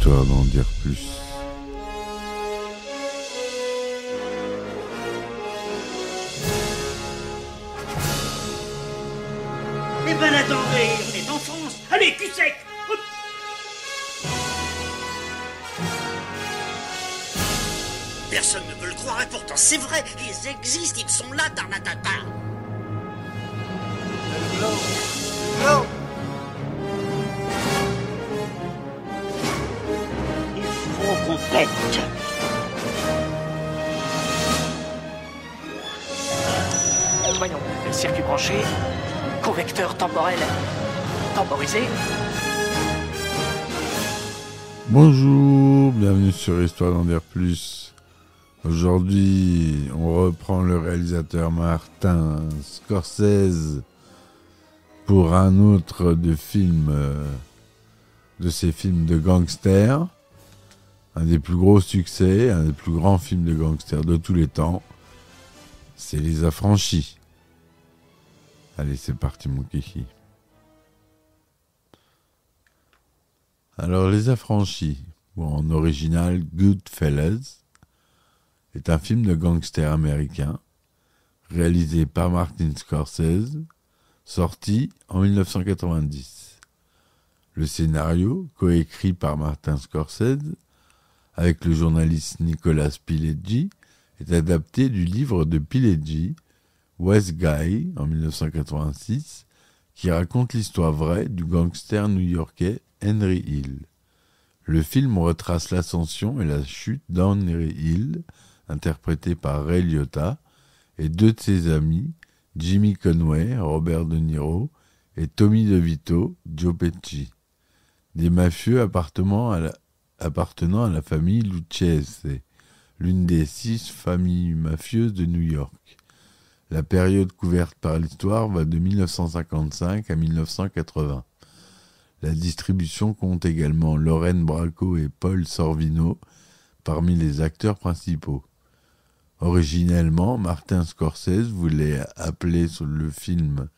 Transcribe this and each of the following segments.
Histoire d'en dire plus. Eh ben attendez, on est en France. Allez, cul sec. Hop. Personne ne veut le croire et pourtant c'est vrai, ils existent, ils sont là, tarnatata. Non. Il faut qu'on pète. Voyons, circuit branché, convecteur temporel temporisé. Bonjour, bienvenue sur Histoire d'en dire plus. Aujourd'hui, on reprend le réalisateur Martin Scorsese pour un autre de ses films de gangsters. Un des plus gros succès, un des plus grands films de gangsters de tous les temps. C'est Les Affranchis. Allez, c'est parti mon kiki. Alors, Les Affranchis, ou en original Goodfellas, est un film de gangster américain réalisé par Martin Scorsese, sorti en 1990. Le scénario, coécrit par Martin Scorsese avec le journaliste Nicolas Pileggi, est adapté du livre de Pileggi, West Guy, en 1986, qui raconte l'histoire vraie du gangster new-yorkais Henry Hill. Le film retrace l'ascension et la chute d'Henry Hill, interprété par Ray Liotta, et deux de ses amis, Jimmy Conway, Robert De Niro, et Tommy DeVito, Joe Pesci, des mafieux appartenant à la famille Lucchese, l'une des 6 familles mafieuses de New York. La période couverte par l'histoire va de 1955 à 1980. La distribution compte également Lorraine Bracco et Paul Sorvino parmi les acteurs principaux. Originellement, Martin Scorsese voulait appeler le film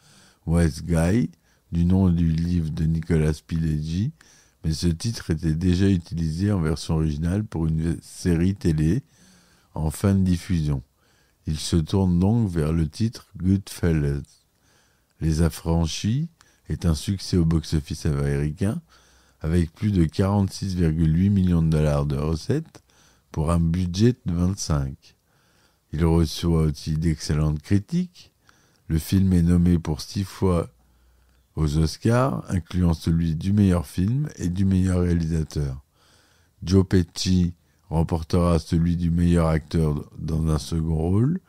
West Guy, du nom du livre de Nicolas Pileggi, mais ce titre était déjà utilisé en version originale pour une série télé en fin de diffusion. Il se tourne donc vers le titre Goodfellas. Les Affranchis est un succès au box-office américain avec plus de 46,8 millions de dollars de recettes pour un budget de 25. Il reçoit aussi d'excellentes critiques. Le film est nommé pour 6 fois aux Oscars, incluant celui du meilleur film et du meilleur réalisateur. Joe Pesci remportera celui du meilleur acteur dans un second rôle.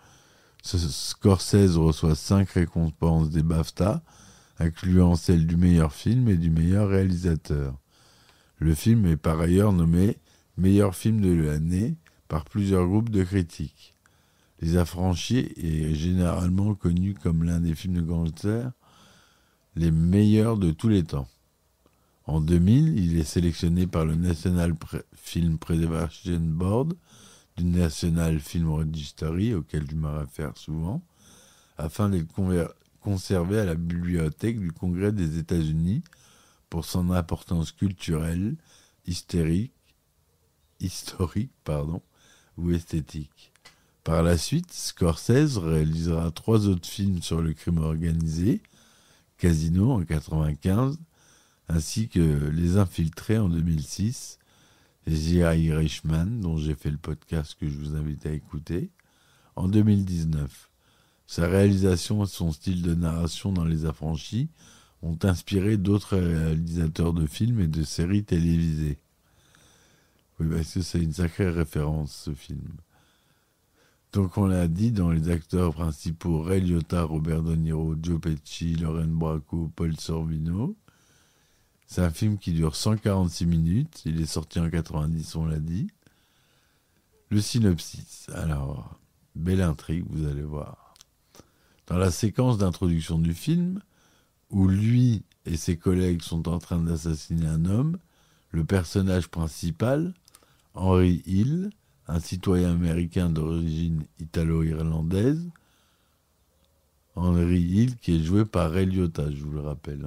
Scorsese reçoit 5 récompenses des BAFTA, incluant celle du meilleur film et du meilleur réalisateur. Le film est par ailleurs nommé meilleur film de l'année par plusieurs groupes de critiques. Les Affranchis est généralement connu comme l'un des films de gangsters les meilleurs de tous les temps. En 2000, il est sélectionné par le National Film Preservation Board du National Film Registry, auquel je me réfère souvent, afin d'être conservé à la bibliothèque du Congrès des États-Unis pour son importance culturelle, historique, ou esthétique. Par la suite, Scorsese réalisera 3 autres films sur le crime organisé, Casino en 1995, ainsi que Les Infiltrés en 2006, et The Irishman, dont j'ai fait le podcast que je vous invite à écouter, en 2019. Sa réalisation et son style de narration dans Les Affranchis ont inspiré d'autres réalisateurs de films et de séries télévisées. Oui, parce que c'est une sacrée référence, ce film. Donc on l'a dit, dans les acteurs principaux, Ray Liotta, Robert De Niro, Joe Pesci, Lorraine Bracco, Paul Sorvino. C'est un film qui dure 146 minutes. Il est sorti en 90, on l'a dit. Le synopsis. Alors, belle intrigue, vous allez voir. Dans la séquence d'introduction du film, où lui et ses collègues sont en train d'assassiner un homme, le personnage principal, Henry Hill, un citoyen américain d'origine italo-irlandaise, Henry Hill, qui est joué par Ray Liotta, je vous le rappelle,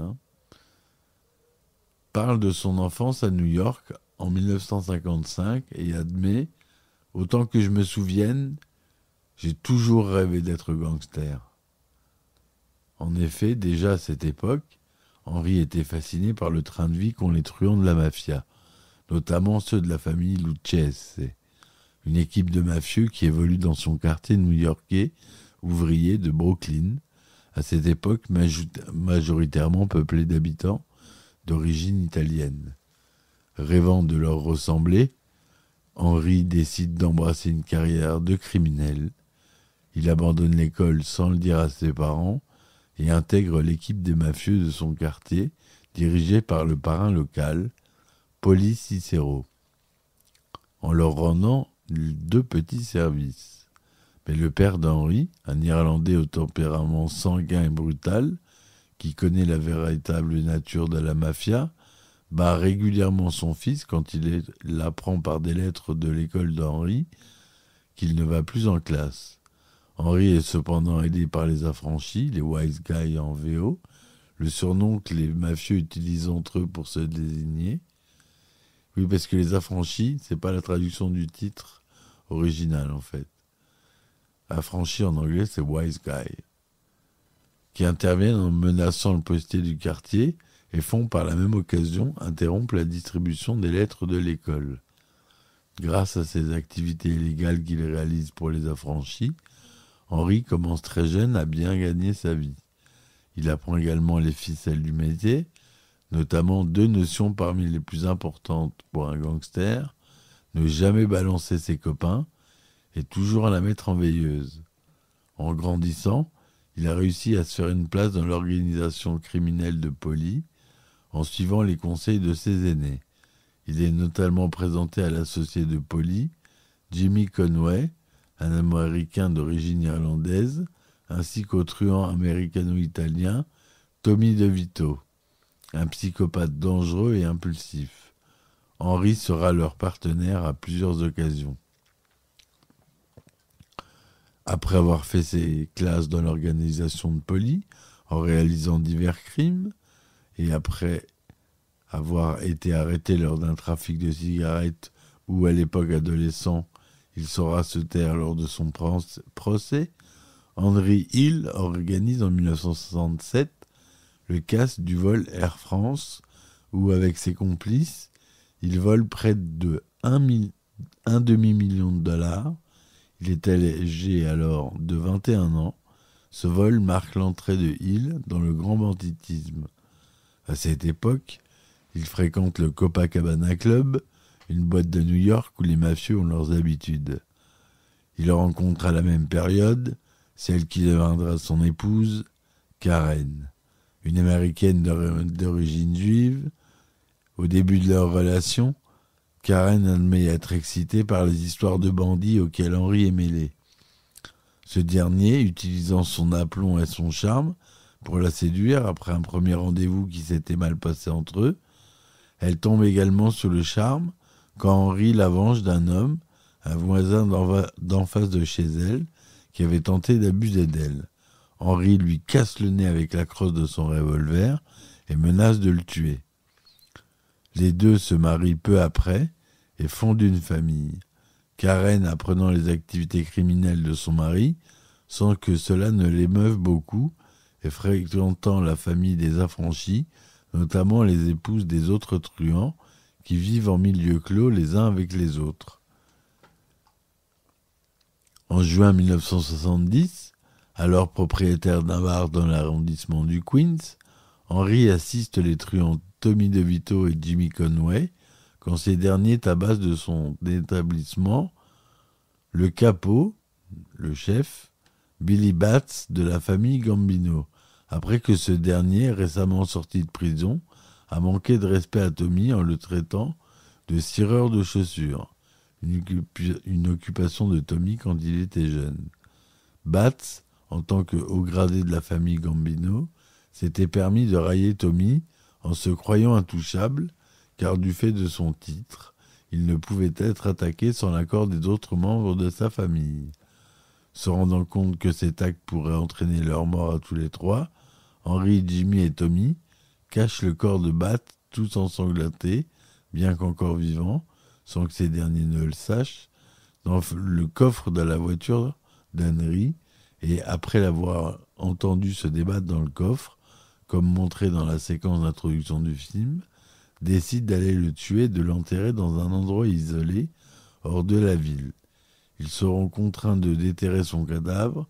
parle de son enfance à New York en 1955 et admet « Autant que je me souvienne, j'ai toujours rêvé d'être gangster ». En effet, déjà à cette époque, Henry était fasciné par le train de vie qu'ont les truands de la mafia, notamment ceux de la famille Lucchese, une équipe de mafieux qui évolue dans son quartier new-yorkais ouvrier de Brooklyn, à cette époque majoritairement peuplé d'habitants d'origine italienne. Rêvant de leur ressembler, Henry décide d'embrasser une carrière de criminel. Il abandonne l'école sans le dire à ses parents et intègre l'équipe des mafieux de son quartier, dirigée par le parrain local, Paulie Cicero, en leur rendant 2 petits services. Mais le père d'Henry, un Irlandais au tempérament sanguin et brutal, qui connaît la véritable nature de la mafia, bat régulièrement son fils quand il l'apprend par des lettres de l'école d'Henry qu'il ne va plus en classe. Henry est cependant aidé par les affranchis, les wise guys en VO, le surnom que les mafieux utilisent entre eux pour se désigner. Oui, parce que les affranchis, c'est pas la traduction du titre original en fait. Affranchis en anglais, c'est wise guy, qui interviennent en menaçant le postier du quartier et font par la même occasion interrompre la distribution des lettres de l'école. Grâce à ces activités illégales qu'il réalise pour les affranchis, Henry commence très jeune à bien gagner sa vie. Il apprend également les ficelles du métier, notamment 2 notions parmi les plus importantes pour un gangster: ne jamais balancer ses copains et toujours la mettre en veilleuse. En grandissant, il a réussi à se faire une place dans l'organisation criminelle de Paulie en suivant les conseils de ses aînés. Il est notamment présenté à l'associé de Paulie, Jimmy Conway, un Américain d'origine irlandaise, ainsi qu'au truand américano-italien Tommy DeVito, un psychopathe dangereux et impulsif. Henry sera leur partenaire à plusieurs occasions. Après avoir fait ses classes dans l'organisation de Paulie, en réalisant divers crimes, et après avoir été arrêté lors d'un trafic de cigarettes où, à l'époque adolescent, il saura se taire lors de son procès, Henry Hill organise en 1967 le casse du vol Air France, où, avec ses complices, il vole près de un demi-million de dollars. Il est âgé alors de 21 ans. Ce vol marque l'entrée de Hill dans le grand banditisme. À cette époque, il fréquente le Copacabana Club, une boîte de New York où les mafieux ont leurs habitudes. Il rencontre à la même période celle qui deviendra son épouse, Karen, une Américaine d'origine juive. Au début de leur relation, Karen admet être excitée par les histoires de bandits auxquelles Henry est mêlé. Ce dernier, utilisant son aplomb et son charme pour la séduire après un premier rendez-vous qui s'était mal passé entre eux, elle tombe également sous le charme quand Henry la venge d'un homme, un voisin d'en face de chez elle, qui avait tenté d'abuser d'elle. Henry lui casse le nez avec la crosse de son revolver et menace de le tuer. Les deux se marient peu après et fondent une famille. Karen, apprenant les activités criminelles de son mari, sans que cela ne l'émeuve beaucoup, et fréquentant la famille des affranchis, notamment les épouses des autres truands, qui vivent en milieu clos les uns avec les autres. En juin 1970, alors propriétaire d'un bar dans l'arrondissement du Queens, Henry assiste les truands Tommy DeVito et Jimmy Conway quand ces derniers tabassent de son établissement le capot, le chef, Billy Batts de la famille Gambino, après que ce dernier, récemment sorti de prison, a manqué de respect à Tommy en le traitant de cireur de chaussures, une occupation de Tommy quand il était jeune. Batts, en tant que haut gradé de la famille Gambino, s'était permis de railler Tommy en se croyant intouchable, car du fait de son titre, il ne pouvait être attaqué sans l'accord des autres membres de sa famille. Se rendant compte que cet acte pourrait entraîner leur mort à tous les trois, Henry, Jimmy et Tommy cachent le corps de Batts tout ensanglanté bien qu'encore vivant, sans que ces derniers ne le sachent, dans le coffre de la voiture d'Henry, et après l'avoir entendu se débattre dans le coffre, comme montré dans la séquence d'introduction du film, décide d'aller le tuer et de l'enterrer dans un endroit isolé, hors de la ville. Ils seront contraints de déterrer son cadavre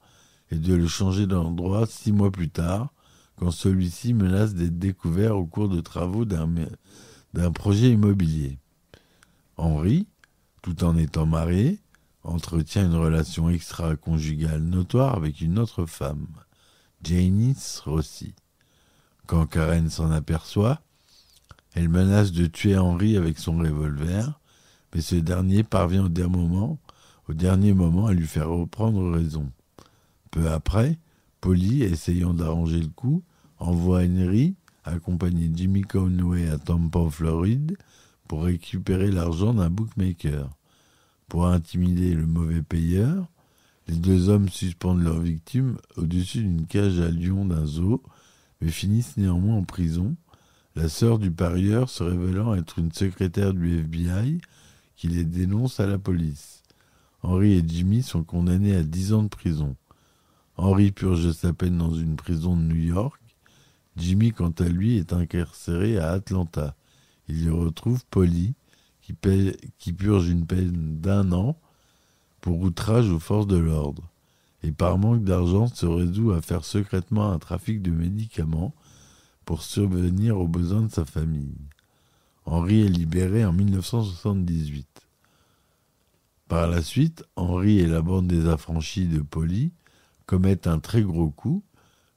et de le changer d'endroit 6 mois plus tard, quand celui-ci menace d'être découvert au cours de travaux d'un projet immobilier. Henry, tout en étant marié, entretient une relation extra-conjugale notoire avec une autre femme, Janice Rossi. Quand Karen s'en aperçoit, elle menace de tuer Henry avec son revolver, mais ce dernier parvient au dernier moment à lui faire reprendre raison. Peu après, Polly, essayant d'arranger le coup, envoie Henry accompagner Jimmy Conway à Tampa, Floride, pour récupérer l'argent d'un bookmaker. Pour intimider le mauvais payeur, les deux hommes suspendent leur victime au-dessus d'une cage à lions d'un zoo, mais finissent néanmoins en prison, la sœur du parieur se révélant être une secrétaire du FBI qui les dénonce à la police. Henry et Jimmy sont condamnés à 10 ans de prison. Henry purge sa peine dans une prison de New York. Jimmy, quant à lui, est incarcéré à Atlanta. Il y retrouve Polly, qui purge une peine d'1 an pour outrage aux forces de l'ordre, et par manque d'argent se résout à faire secrètement un trafic de médicaments pour subvenir aux besoins de sa famille. Henry est libéré en 1978. Par la suite, Henry et la bande des affranchis de Polly commettent un très gros coup,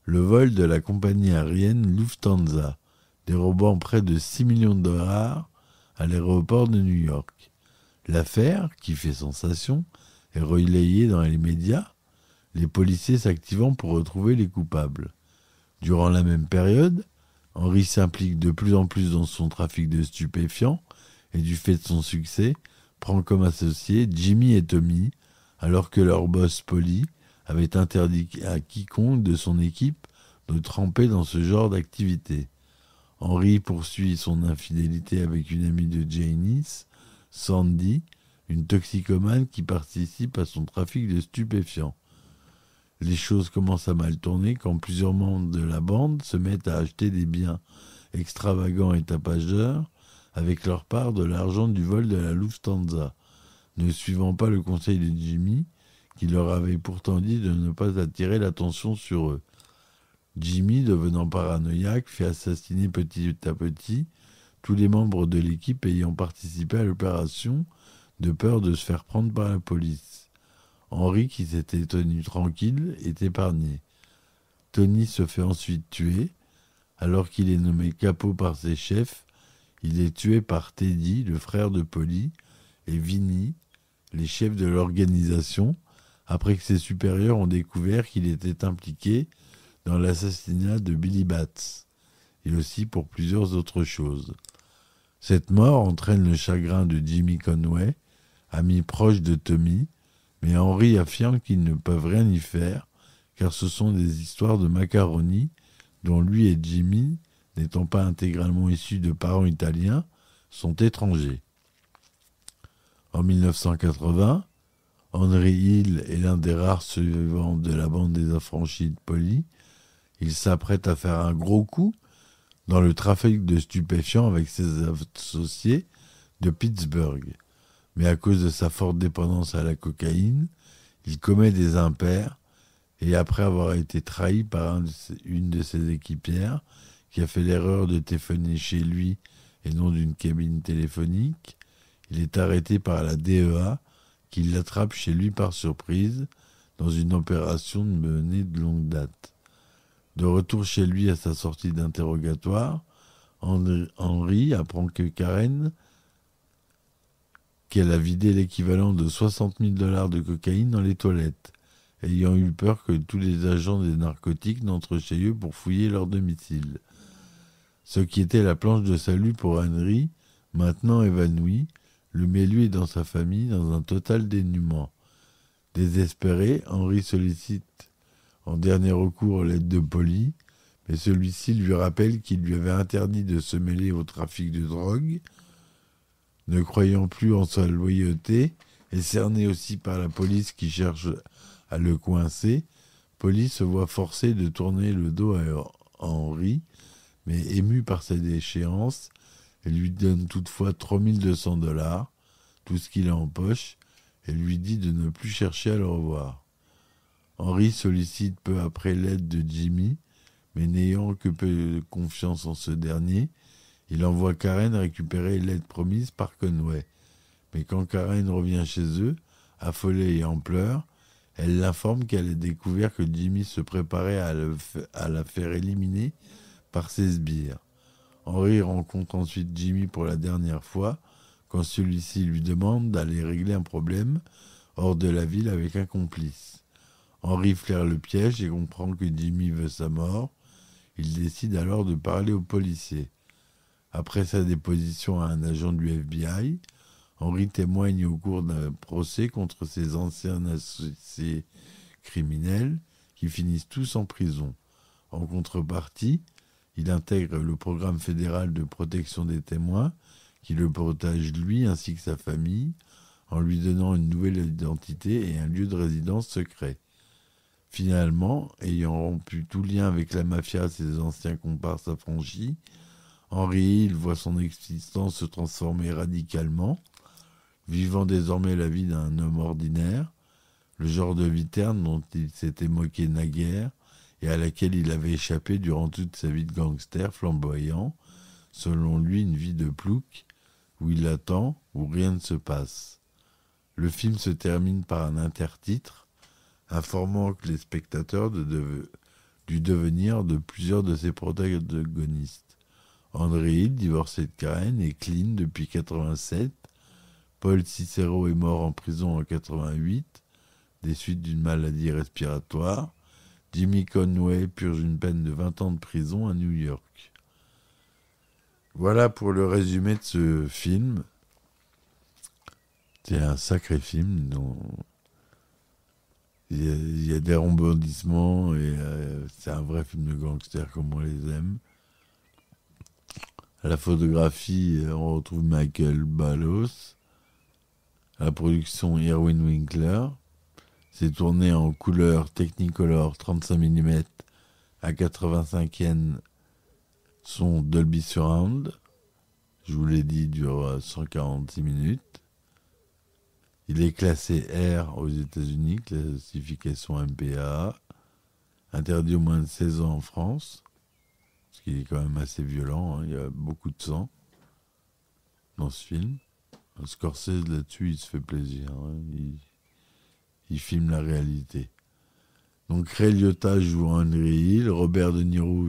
le vol de la compagnie aérienne Lufthansa, dérobant près de 6 millions de dollars à l'aéroport de New York. L'affaire, qui fait sensation, est relayée dans les médias, les policiers s'activant pour retrouver les coupables. Durant la même période, Henry s'implique de plus en plus dans son trafic de stupéfiants et du fait de son succès, prend comme associés Jimmy et Tommy, alors que leur boss Polly avait interdit à quiconque de son équipe de tremper dans ce genre d'activité. Henry poursuit son infidélité avec une amie de Janice, Sandy, une toxicomane qui participe à son trafic de stupéfiants. Les choses commencent à mal tourner quand plusieurs membres de la bande se mettent à acheter des biens extravagants et tapageurs avec leur part de l'argent du vol de la Lufthansa, ne suivant pas le conseil de Jimmy, qui leur avait pourtant dit de ne pas attirer l'attention sur eux. Jimmy, devenant paranoïaque, fait assassiner petit à petit tous les membres de l'équipe ayant participé à l'opération, de peur de se faire prendre par la police. Henry, qui s'était tenu tranquille, est épargné. Tony se fait ensuite tuer. Alors qu'il est nommé capot par ses chefs, il est tué par Teddy, le frère de Polly, et Vinny, les chefs de l'organisation, après que ses supérieurs ont découvert qu'il était impliqué dans l'assassinat de Billy Batts, et aussi pour plusieurs autres choses. Cette mort entraîne le chagrin de Jimmy Conway, ami proche de Tommy, mais Henry affirme qu'ils ne peuvent rien y faire, car ce sont des histoires de macaroni dont lui et Jimmy, n'étant pas intégralement issus de parents italiens, sont étrangers. En 1980, Henry Hill est l'un des rares survivants de la bande des affranchis de Polly. Il s'apprête à faire un gros coup dans le trafic de stupéfiants avec ses associés de Pittsburgh. Mais à cause de sa forte dépendance à la cocaïne, il commet des impairs et après avoir été trahi par une de ses équipières qui a fait l'erreur de téléphoner chez lui et non d'une cabine téléphonique, il est arrêté par la DEA qui l'attrape chez lui par surprise dans une opération menée de longue date. De retour chez lui à sa sortie d'interrogatoire, Henry apprend que Karen, qu'elle a vidé l'équivalent de 60 000 $ de cocaïne dans les toilettes, ayant eu peur que tous les agents des narcotiques n'entrent chez eux pour fouiller leur domicile. Ce qui était la planche de salut pour Henry, maintenant évanoui, le met lui et dans sa famille dans un total dénuement. Désespéré, Henry sollicite en dernier recours l'aide de Polly, mais celui-ci lui rappelle qu'il lui avait interdit de se mêler au trafic de drogue. Ne croyant plus en sa loyauté, et cerné aussi par la police qui cherche à le coincer, Polly se voit forcé de tourner le dos à Henry, mais ému par sa déchéance, elle lui donne toutefois $3200, tout ce qu'il a en poche, et lui dit de ne plus chercher à le revoir. Henry sollicite peu après l'aide de Jimmy, mais n'ayant que peu de confiance en ce dernier, il envoie Karen récupérer l'aide promise par Conway. Mais quand Karen revient chez eux, affolée et en pleurs, elle l'informe qu'elle a découvert que Jimmy se préparait à la faire éliminer par ses sbires. Henry rencontre ensuite Jimmy pour la dernière fois, quand celui-ci lui demande d'aller régler un problème hors de la ville avec un complice. Henry flaire le piège et comprend que Jimmy veut sa mort. Il décide alors de parler aux policiers. Après sa déposition à un agent du FBI, Henry témoigne au cours d'un procès contre ses anciens associés criminels qui finissent tous en prison. En contrepartie, il intègre le programme fédéral de protection des témoins qui le protège lui ainsi que sa famille en lui donnant une nouvelle identité et un lieu de résidence secret. Finalement, ayant rompu tout lien avec la mafia et ses anciens comparses affranchis, Henry Hill voit son existence se transformer radicalement, vivant désormais la vie d'un homme ordinaire, le genre de vie terne dont il s'était moqué naguère et à laquelle il avait échappé durant toute sa vie de gangster flamboyant, selon lui une vie de plouc, où il attend, où rien ne se passe. Le film se termine par un intertitre, informant que les spectateurs du devenir de plusieurs de ses protagonistes. Henry Hill, divorcé de Karen, est clean depuis 1987. Paul Cicero est mort en prison en 1988, des suites d'une maladie respiratoire. Jimmy Conway purge une peine de 20 ans de prison à New York. Voilà pour le résumé de ce film. C'est un sacré film dont il y a des rebondissements et c'est un vrai film de gangster comme on les aime. À la photographie, on retrouve Michael Ballos. À la production, Irwin Winkler. C'est tourné en couleur Technicolor 35 mm à 85e son Dolby Surround. Je vous l'ai dit, dure 146 minutes. Il est classé R aux États-Unis, classification MPAA. Interdit au moins de 16 ans en France. Parce qu'il est quand même assez violent, hein. Il y a beaucoup de sang dans ce film. Scorsese, là-dessus, il se fait plaisir. Hein. Il filme la réalité. Donc, Ray Liotta joue Henry Hill, Robert De Niro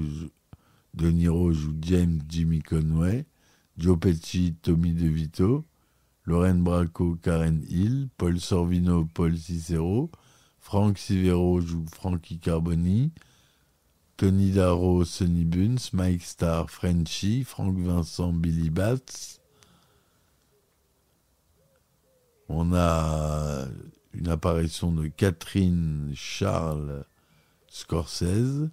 joue James Jimmy Conway, Joe Pesci, Tommy DeVito, Lorraine Bracco, Karen Hill, Paul Sorvino, Paul Cicero, Frank Sivero joue Frankie Carboni, Tony Darrow, Sonny Bunce, Mike Starr, Frenchie, Frank Vincent, Billy Batts. On a une apparition de Catherine Charles Scorsese,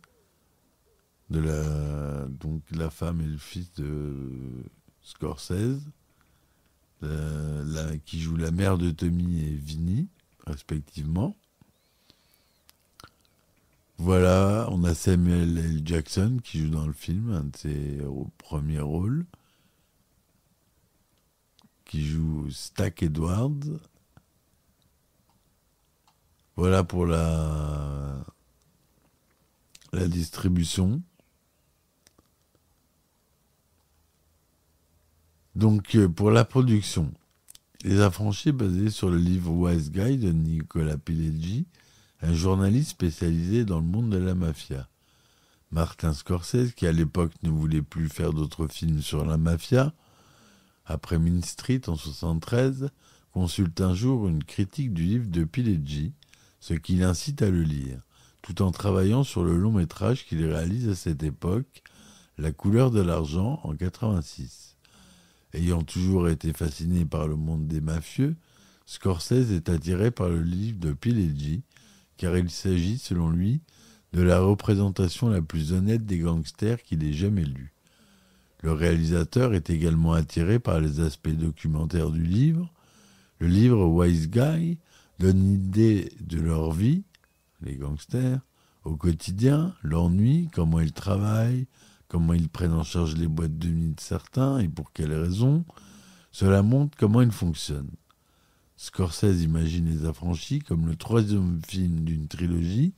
donc la femme et le fils de Scorsese, qui joue la mère de Tommy et Vinny, respectivement. Voilà, on a Samuel L. Jackson qui joue dans le film, un de ses premiers rôles, qui joue Stack Edwards. Voilà pour la distribution. Donc, pour la production, Les Affranchis, basé sur le livre Wise Guy de Nicola Pileggi, un journaliste spécialisé dans le monde de la mafia. Martin Scorsese, qui à l'époque ne voulait plus faire d'autres films sur la mafia, après Mean Street en 1973, consulte un jour une critique du livre de Pileggi, ce qui l'incite à le lire, tout en travaillant sur le long métrage qu'il réalise à cette époque, La couleur de l'argent, en 1986. Ayant toujours été fasciné par le monde des mafieux, Scorsese est attiré par le livre de Pileggi, car il s'agit, selon lui, de la représentation la plus honnête des gangsters qu'il ait jamais lue. Le réalisateur est également attiré par les aspects documentaires du livre. Le livre Wise Guy donne une idée de leur vie, les gangsters, au quotidien, l'ennui, comment ils travaillent, comment ils prennent en charge les boîtes de nuit de certains et pour quelles raisons. Cela montre comment ils fonctionnent. Scorsese imagine Les Affranchis comme le troisième film d'une trilogie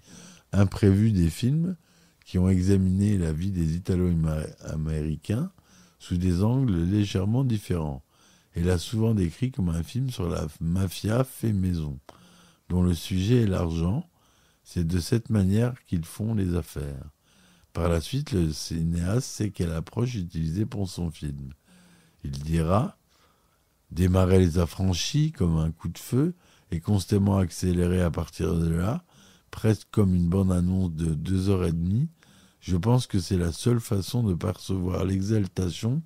imprévue des films qui ont examiné la vie des Italo-Américains sous des angles légèrement différents, et l'a souvent décrit comme un film sur la mafia fait maison, dont le sujet est l'argent. C'est de cette manière qu'ils font les affaires. Par la suite, le cinéaste sait quelle approche utiliser pour son film. Il dira « Démarrer Les Affranchis comme un coup de feu et constamment accélérer à partir de là, presque comme une bande-annonce de 2h30, je pense que c'est la seule façon de percevoir l'exaltation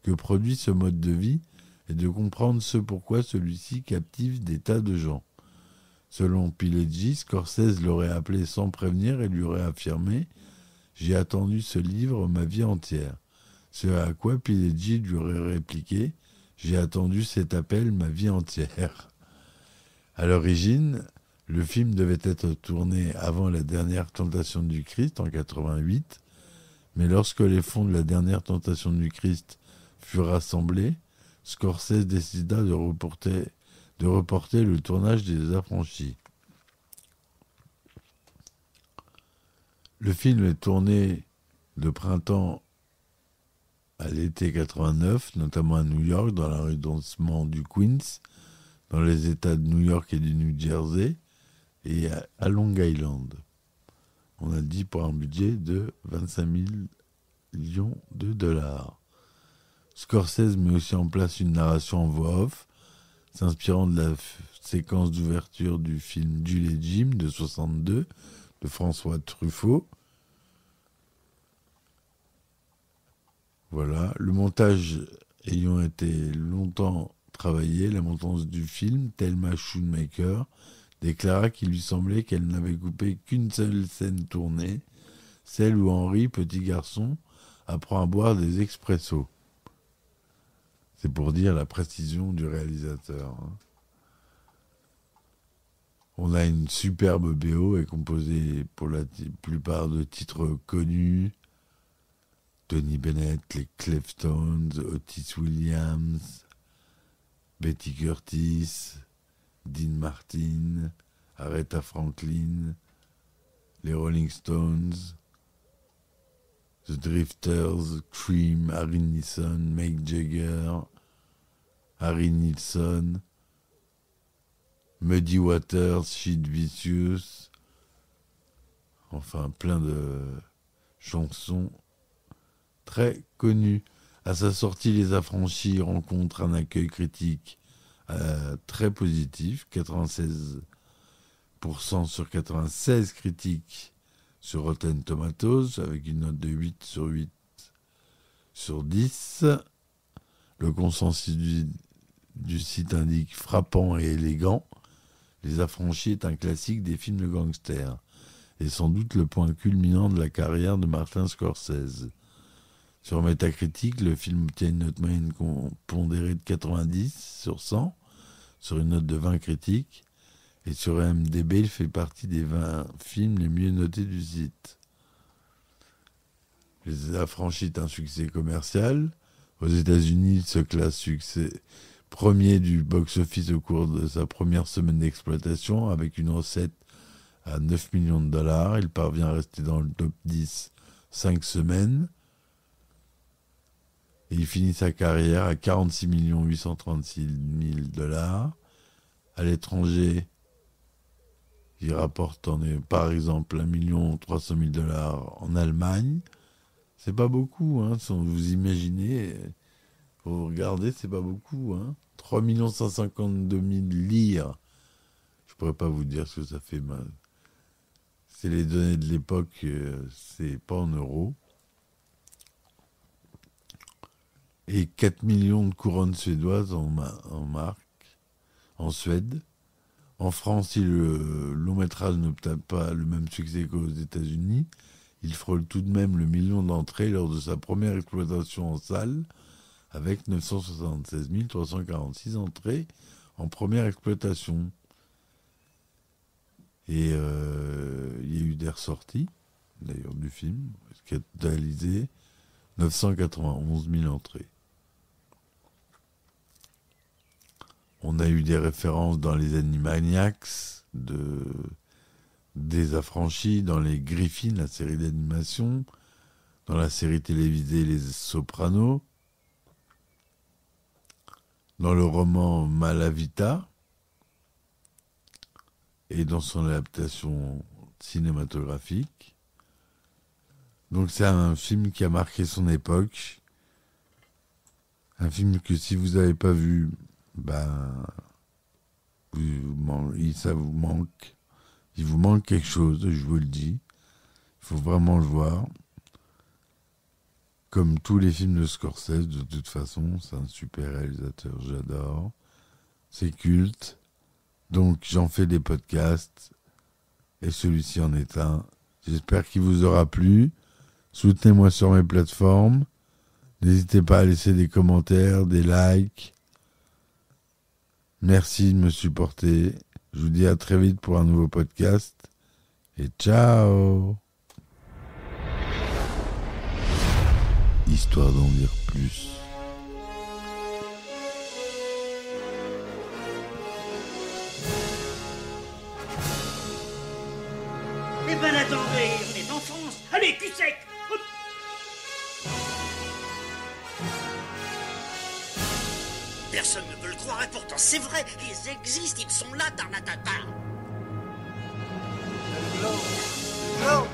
que produit ce mode de vie et de comprendre ce pourquoi celui-ci captive des tas de gens. » Selon Pileggi, Scorsese l'aurait appelé sans prévenir et lui aurait affirmé « J'ai attendu ce livre ma vie entière ». Ce à quoi Pileggi lui aurait répliqué « J'ai attendu cet appel ma vie entière ». À l'origine, le film devait être tourné avant la dernière tentation du Christ en 88, mais lorsque les fonds de la dernière tentation du Christ furent rassemblés, Scorsese décida de reporter le tournage des Affranchis. Le film est tourné de printemps à l'été 89, notamment à New York, dans l'arrondissement du Queens, dans les États de New York et du New Jersey, et à Long Island. On a dit pour un budget de 25 millions de dollars. Scorsese met aussi en place une narration en voix off, s'inspirant de la séquence d'ouverture du film Jules et Jim de 62 de François Truffaut. Voilà, le montage ayant été longtemps travaillé, la montante du film, Thelma Schoonmaker, déclara qu'il lui semblait qu'elle n'avait coupé qu'une seule scène tournée, celle où Henri, petit garçon, apprend à boire des expressos. C'est pour dire la précision du réalisateur. On a une superbe BO et composée pour la plupart de titres connus. Tony Bennett, les Cleftones, Otis Williams, Betty Curtis, Dean Martin, Aretha Franklin, les Rolling Stones, The Drifters, Cream, Harry Nilsson, Mick Jagger, Harry Nilsson, Muddy Waters, Sid Vicious, enfin plein de chansons très connues. À sa sortie, Les Affranchis rencontrent un accueil critique très positif, 96% sur 96 critiques sur Rotten Tomatoes, avec une note de 8 sur 10. Le consensus du site indique frappant et élégant. Les Affranchis est un classique des films de gangsters et sans doute le point culminant de la carrière de Martin Scorsese. Sur Metacritic, le film obtient une note moyenne pondérée de 90 sur 100, sur une note de 20 critiques. Et sur IMDb, il fait partie des 20 films les mieux notés du site. Les Affranchis est un succès commercial. Aux États-Unis, il se classe succès premier du box-office au cours de sa première semaine d'exploitation, avec une recette à 9 millions de dollars. Il parvient à rester dans le top 10 5 semaines. Et il finit sa carrière à 46 836 000 dollars. À l'étranger, il rapporte par exemple 1 300 000 dollars en Allemagne. C'est pas beaucoup, hein, si vous imaginez, vous regardez, c'est pas beaucoup. Hein. 3 152 000 lire. Je pourrais pas vous dire ce que ça fait. C'est les données de l'époque, c'est pas en euros. Et 4 millions de couronnes suédoises en marque, en Suède. En France, si le long métrage n'obtient pas le même succès qu'aux États-Unis, Il frôle tout de même le million d'entrées lors de sa première exploitation en salle, avec 976 346 entrées en première exploitation. Et il y a eu des ressorties, d'ailleurs, du film, qui a totalisé 991 000 entrées. On a eu des références dans les Animaniacs, des Affranchis, dans les Griffins, la série d'animation, dans la série télévisée Les Sopranos, dans le roman Malavita et dans son adaptation cinématographique. Donc c'est un film qui a marqué son époque, un film que si vous n'avez pas vu, ça vous manque. Il vous manque quelque chose, je vous le dis. Il faut vraiment le voir. Comme tous les films de Scorsese, de toute façon, c'est un super réalisateur, j'adore. C'est culte. Donc j'en fais des podcasts. Et celui-ci en est un. J'espère qu'il vous aura plu. Soutenez-moi sur mes plateformes. N'hésitez pas à laisser des commentaires, des likes. Merci de me supporter. Je vous dis à très vite pour un nouveau podcast. Et ciao! Histoire d'en dire plus. Eh ben attendez, on est en France. Allez, cul sec. Hop. Personne ne veut le croire et pourtant c'est vrai, ils existent, ils sont là, Tarnatata. Non.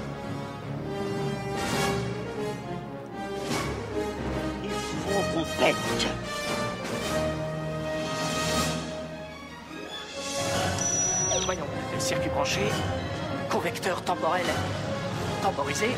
Il faut qu'on pète. Voyons, circuit branché, convecteur temporel temporisé.